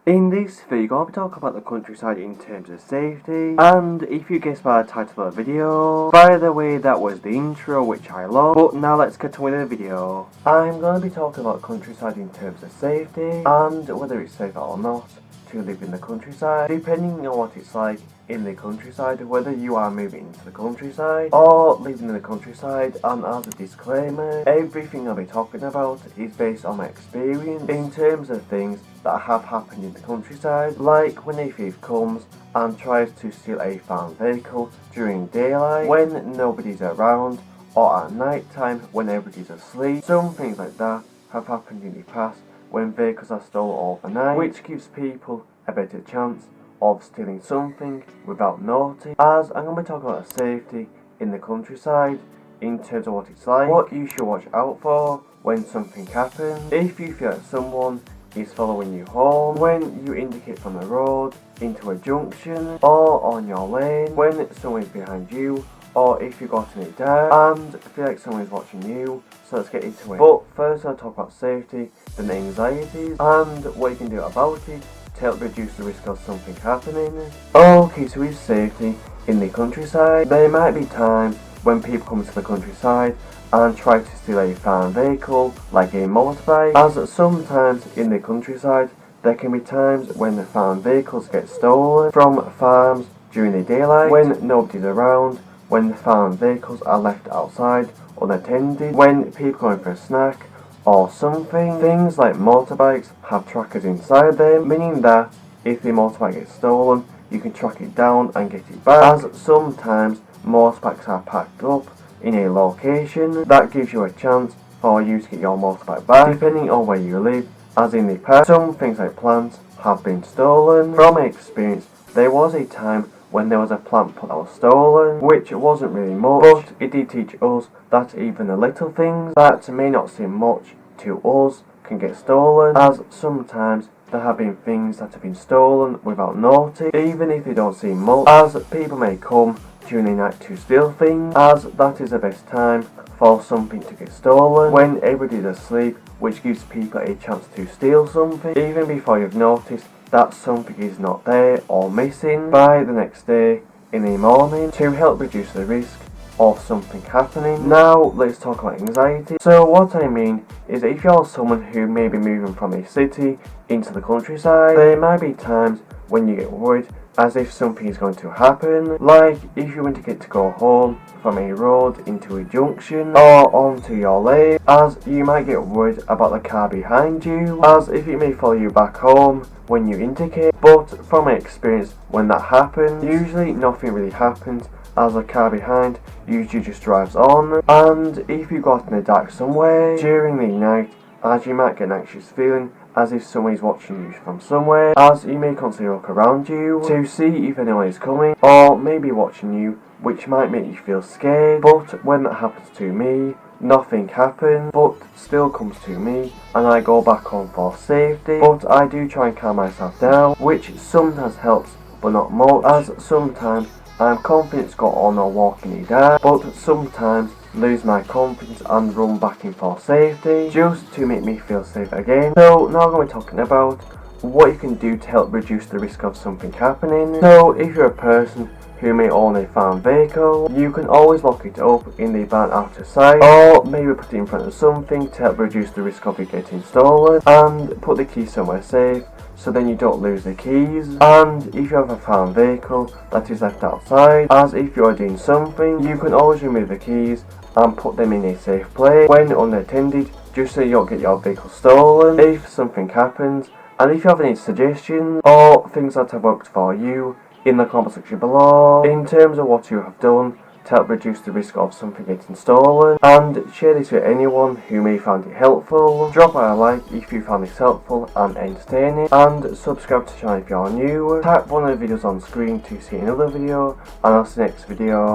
In this video, I'll be talking about the countryside in terms of safety, and if you guessed by the title of the video, by the way, that was the intro, which I love. But now let's get on with the video. I'm going to be talking about countryside in terms of safety, and whether it's safe or not to live in the countryside, depending on what it's like in the countryside, whether you are moving into the countryside or living in the countryside. And as a disclaimer, everything I'll be talking about is based on my experience in terms of things that have happened in the countryside, like when a thief comes and tries to steal a farm vehicle during daylight when nobody's around, or at night time when everybody's asleep. Some things like that have happened in the past when vehicles are stolen overnight, which gives people a better chance of stealing something without notice. As I'm going to be talking about safety in the countryside in terms of what it's like, what you should watch out for when something happens, if you feel like someone is following you home, when you indicate from the road into a junction or on your lane, when someone is behind you, or if you got in it dark and feel like someone is watching you. So let's get into it. But first I'll talk about safety, then anxieties, and what you can do about it to help reduce the risk of something happening. Okay, so with safety in the countryside, there might be times when people come to the countryside and try to steal a farm vehicle like a motorbike, as sometimes in the countryside there can be times when the farm vehicles get stolen from farms during the daylight when nobody's around, when the farm vehicles are left outside unattended, when people going for a snack or something. Things like motorbikes have trackers inside them, meaning that if the motorbike gets stolen, you can track it down and get it back, as sometimes motorbikes are packed up in a location that gives you a chance for you to get your motorbike back, depending on where you live. As in the past, some things like plants have been stolen. From experience, there was a time when there was a plant pot that was stolen, which wasn't really much, but it did teach us that even the little things that may not seem much to us can get stolen, as sometimes there have been things that have been stolen without notice, even if they don't seem much, as people may come during the night to steal things, as that is the best time for something to get stolen when everybody's asleep, which gives people a chance to steal something even before you've noticed that something is not there or missing by the next day in the morning, to help reduce the risk of something happening. Now let's talk about anxiety. So what I mean is, if you're someone who may be moving from a city into the countryside, there might be times when you get worried as if something is going to happen, like if you want to get to go home from a road into a junction or onto your lane, as you might get worried about the car behind you, as if it may follow you back home when you indicate. But from my experience, when that happens, usually nothing really happens, as the car behind usually just drives on. And if you got in the dark somewhere during the night, as you might get an anxious feeling as if someone is watching you from somewhere, as you may constantly look around you to see if anyone is coming or maybe watching you, which might make you feel scared. But when that happens to me, nothing happens, but still comes to me, and I go back home for safety. But I do try and calm myself down, which sometimes helps but not much, as sometimes I'm confident to go on a walk in the dark, but sometimes lose my confidence and run back in for safety just to make me feel safe again. So now I'm going to be talking about what you can do to help reduce the risk of something happening. So if you're a person who may own a farm vehicle, you can always lock it up in the barn out of sight, or maybe put it in front of something to help reduce the risk of it getting stolen, and put the keys somewhere safe so then you don't lose the keys. And if you have a farm vehicle that is left outside, as if you are doing something, you can always remove the keys and put them in a safe place when unattended, just so you don't get your vehicle stolen if something happens. And if you have any suggestions or things that have worked for you, in the comment section below in terms of what you have done to help reduce the risk of something getting stolen, and share this with anyone who may find it helpful. Drop a like if you found this helpful and entertaining, and subscribe to the channel if you are new. Tap one of the videos on screen to see another video, and I'll see you next video.